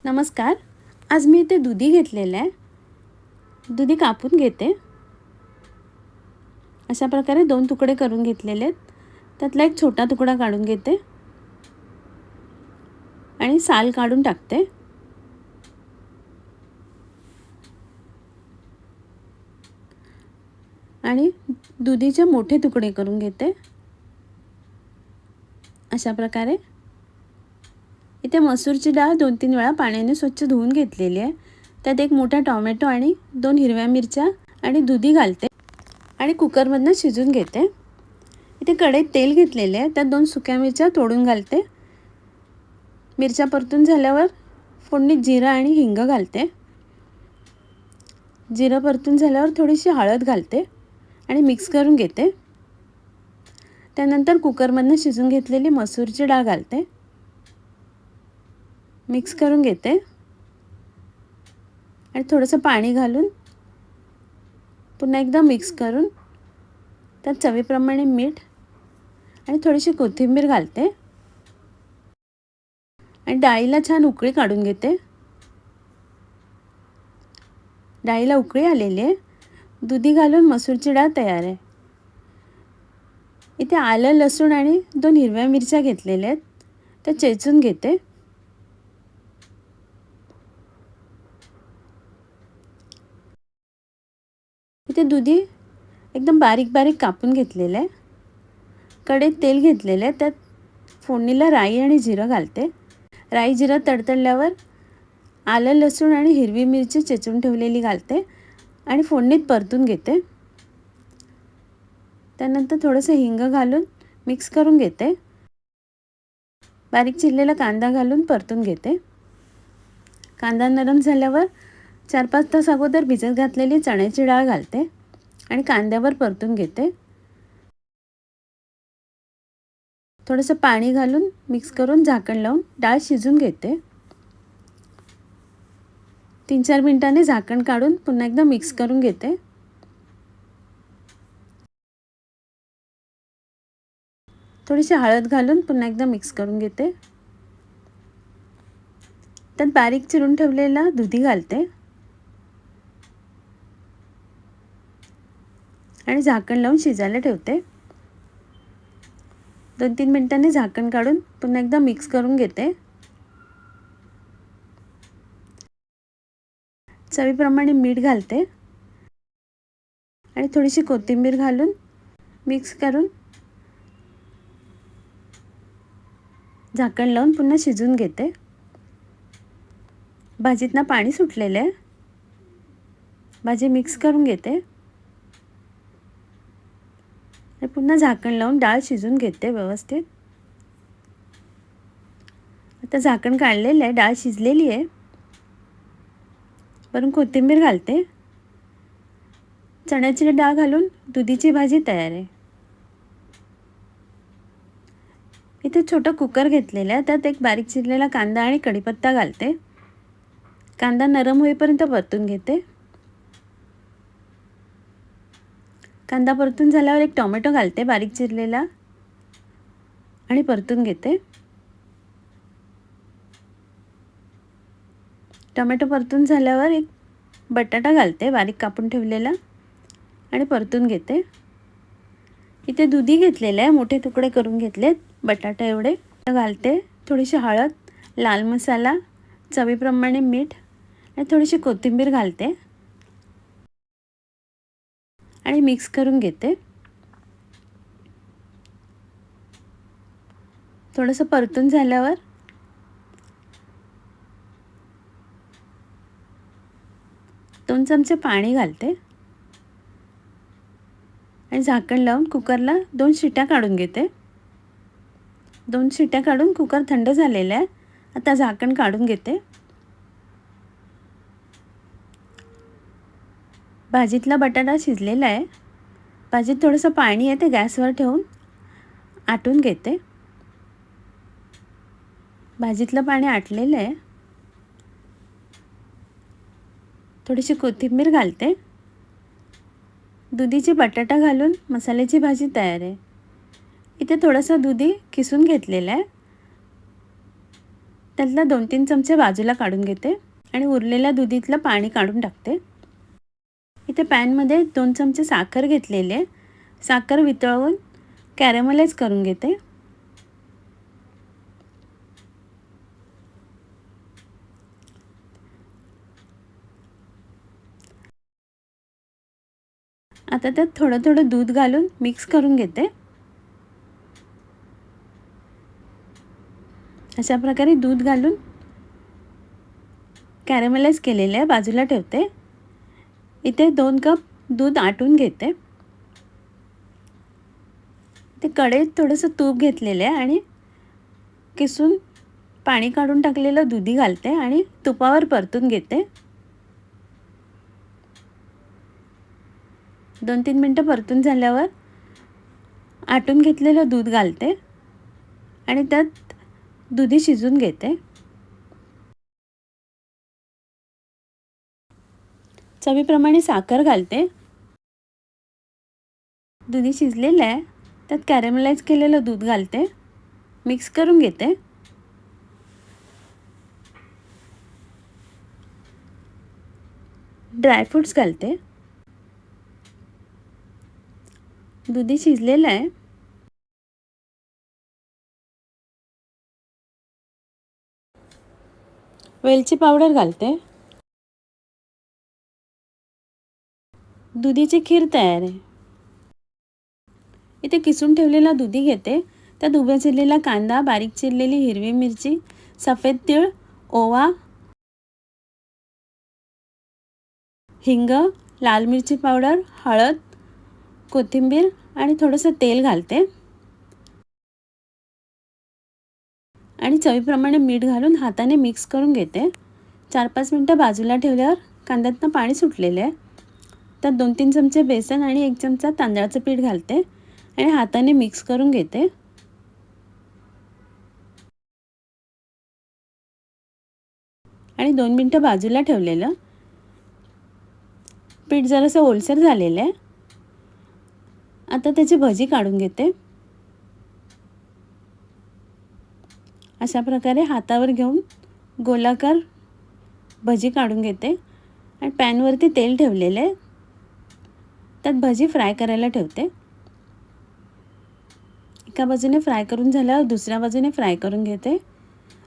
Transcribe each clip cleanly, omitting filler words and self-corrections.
नमस्कार. आज मी इथे दुधी घेतलेलं आहे. दुधी कापून घेते. अशा प्रकारे 2 तुकडे करून घेतलेले आहेत. त्यातला एक छोटा तुकडा काढून घेते आणि साल काढून टाकते. आणि दुधीचे मोठे तुकडे करून घेते. अशा प्रकारे इथे मसूरची डाळ 2-3 वेळा पाण्याने स्वच्छ धुवून घेतलेली आहे. त्यात एक मोठा टोमॅटो आणि 2 हिरव्या मिरच्या आणि दुधी घालते आणि कुकरमधनं शिजवून घेते. इथे कढईत तेल घेतलेले आहे. त्यात 2 सुक्या मिरच्या तोडून घालते. मिरच्या परतून झाल्यावर फोडणीत जिरा आणि हिंग घालते. जिरं परतून झाल्यावर थोडीशी हळद घालते आणि मिक्स करून घेते. त्यानंतर कुकरमधनं शिजवून घेतलेली मसूरची डाळ घालते. मिक्स करून घेते आणि थोडंसं पाणी घालून पुन्हा एकदा मिक्स करून त्यात चवीप्रमाणे मीठ आणि थोडीशी कोथिंबीर घालते आणि डाळीला छान उकळी काढून घेते. डाळीला उकळी आलेली आहे. दुधी घालून मसूरची डाळ तयार आहे. इथे आलं, लसूण आणि 2 हिरव्या मिरच्या घेतलेल्या आहेत. त्या चेचून घेते. इथे दुधी एकदम बारीक बारीक कापून घेतलेलं आहे. कढईत तेल घेतलेलं आहे. त्यात फोडणीला राई आणि जिरं घालते. राई जिरं तडतडल्यावर आलं, लसूण आणि हिरवी मिरची चेचून ठेवलेली घालते आणि फोडणीत परतून घेते. त्यानंतर थोडंसं हिंग घालून मिक्स करून घेते. बारीक चिरलेला कांदा घालून परतून घेते. कांदा नरम झाल्यावर 4-5 तास अगोदर भिजत घातलेली चण्याची डाळ घालते आणि कांद्यावर परतून घेते. थोडंसं पाणी घालून मिक्स करून झाकण लावून डाळ शिजून घेते. 3-4 मिनिटांनी झाकण काढून पुन्हा एकदा मिक्स करून घेते. थोडीशी हळद घालून पुन्हा एकदा मिक्स करून घेते. त्यात बारीक चिरून ठेवलेला दुधी घालते आणि झाकण लावून शिजायला ठेवते. 2-3 मिनिटांनी झाकण काढून पुन्हा एकदा मिक्स करून घेते. चवीप्रमाणे मीठ घालते आणि थोडीशी कोथिंबीर घालून मिक्स करून झाकण लावून पुन्हा शिजवून घेते. भाजीतनं पाणी सुटलेलं आहे. भाजी मिक्स करून घेते आणि पुन्हा झाकण लावून डाळ शिजवून घेते व्यवस्थित. आता झाकण काढलेलं आहे. डाळ शिजलेली आहे. वरून कोथिंबीर घालते. चण्याची डाळ घालून दुधीची भाजी तयार आहे. इथे छोटा कुकर घेतलेला आहे. त्यात एक बारीक चिरलेला कांदा आणि कढीपत्ता घालते. कांदा नरम होईपर्यंत परतून घेते. कांदा परतून झाल्यावर एक टोमॅटो घालते बारीक चिरलेला आणि परतून घेते. टोमॅटो परतून झाल्यावर एक बटाटा घालते बारीक कापून ठेवलेला आणि परतून घेते. इथे दुधी घेतलेलं आहे. मोठे तुकडे करून घेतलेत बटाटा एवढे घालते. थोडीशी हळद, लाल मसाला, चवीप्रमाणे मीठ आणि थोडीशी कोथिंबीर घालते आणि मिक्स करून घेते. थोडंसं परतून झाल्यावर 2 चमचे पाणी घालते आणि झाकण लावून कुकरला 2 शिट्या काढून घेते. 2 शिट्या काढून कुकर थंड झालेला आहे. आता झाकण काढून घेते. भाजीतला बटाटा शिजलेला आहे. भाजीत थोडंसं पाणी आहे ते गॅसवर ठेवून आटून घेते. भाजीतलं पाणी आटलेलं आहे. थोडीशी कोथिंबीर घालते. दुधीची बटाटा घालून मसाल्याची भाजी तयार आहे. इथे थोडंसं दुधी किसून घेतलेलं आहे. त्यातला 2-3 चमचे बाजूला काढून घेते आणि उरलेल्या दुधीतलं पाणी काढून टाकते. इथे पॅनमध्ये 2 चमचे साखर घेतलेली आहे. साखर वितळवून कॅरेमलाइज करून घेते. आता त्यात थोडं थोडं दूध घालून मिक्स करून घेते. अशा प्रकारे दूध घालून कॅरेमलाइज केलेले आहे बाजूला ठेवते. इथे 2 कप दूध आटून घेते. ते कढईत थोडंसं तूप घेतलेलं आहे आणि किसून पाणी काढून टाकलेलं दुधी घालते आणि तुपावर परतून घेते. 2-3 मिनटं परतून झाल्यावर आटून घेतलेलं दूध घालते आणि त्यात दुधी शिजून घेते. चवीप्रमाणे साखर घालते. दुधी शिजलेलं आहे. त्यात कॅरेमलाइज केलेलं दूध घालते. मिक्स करून घेते. ड्रायफ्रूट्स घालते. दुधी शिजलेलं आहे. वेलची पावडर घालते. दुधीची खीर तयार आहे. इथे किसून ठेवलेला दुधी घेते. त्यात उभ्या चिरलेला कांदा, बारीक चिरलेली हिरवी मिरची, सफेद तीळ, ओवा, हिंग, लाल मिरची पावडर, हळद, कोथिंबीर आणि थोडंसं तेल घालते आणि चवीप्रमाणे मीठ घालून हाताने मिक्स करून घेते. 4-5 मिनटं बाजूला ठेवल्यावर कांद्यातनं पाणी सुटलेलं आहे. त्यात 2-3 चमचे बेसन आणि 1 चमचा तांदळाचं पीठ घालते आणि हाताने मिक्स करून घेते. आणि 2 मिनटं बाजूला ठेवलेलं पीठ जरासं ओलसर झालेलं आहे. आता त्याची भजी काढून घेते. अशा प्रकारे हातावर घेऊन गोलाकार भजी काढून घेते आणि पॅनवरती तेल ठेवलेलं आहे. त्यात भजी फ्राय करायला ठेवते. एका बाजूने फ्राय करून झाल्यावर दुसऱ्या बाजूने फ्राय करून घेते.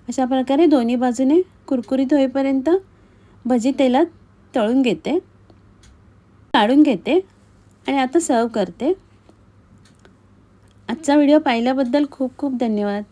अशा प्रकारे दोन्ही बाजूने कुरकुरीत होईपर्यंत भजी तेलात तळून घेते, काढून घेते आणि आता सर्व करते. आजचा व्हिडिओ पाहिल्याबद्दल खूप खूप धन्यवाद.